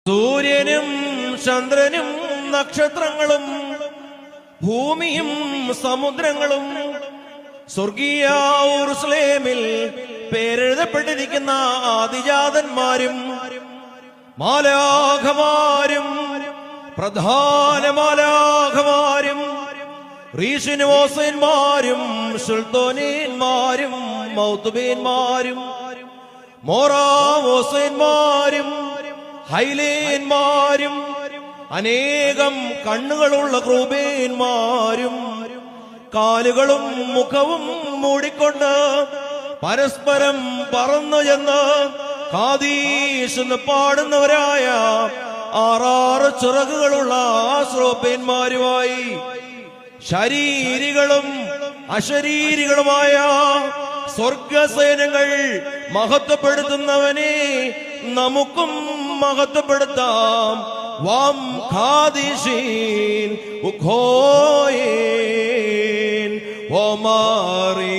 സൂര്യനും ചന്ദ്രനും നക്ഷത്രങ്ങളും ഭൂമിയും സമുദ്രങ്ങളും സ്വർഗീയ യെരൂശലേമിൽ പേരെഴുതപ്പെട്ടിരിക്കുന്ന ആദിജാതന്മാരും മാലാഖമാരും പ്രധാന മാലാഖമാരും റീശിനുവോസന്മാരും സുൽത്താനന്മാരും മൗതുബീന്മാരും മോറാവോസന്മാരും ഹൈലേന്മാരും അനേകം കണ്ണുകളുള്ള ക്രൂബേന്മാരും കാലുകളും മുഖവും മൂടിക്കൊണ്ട് പരസ്പരം പറന്നു ചെന്ന് ഖാദീശ് എന്ന് പാടുന്നവരായ 6 ചിറകുകളുള്ള ശ്രോപ്പന്മാരുമായി ശരീരികളും അശരീരികളുമായ സ്വർഗസേനകൾ മഹത്വപ്പെടുത്തുന്നവനെ നമുക്കും മഹത്വപ്പെടുത്താം. വാം ഖാദിശീൻ ഉഖോയേൻ ഒമാരീ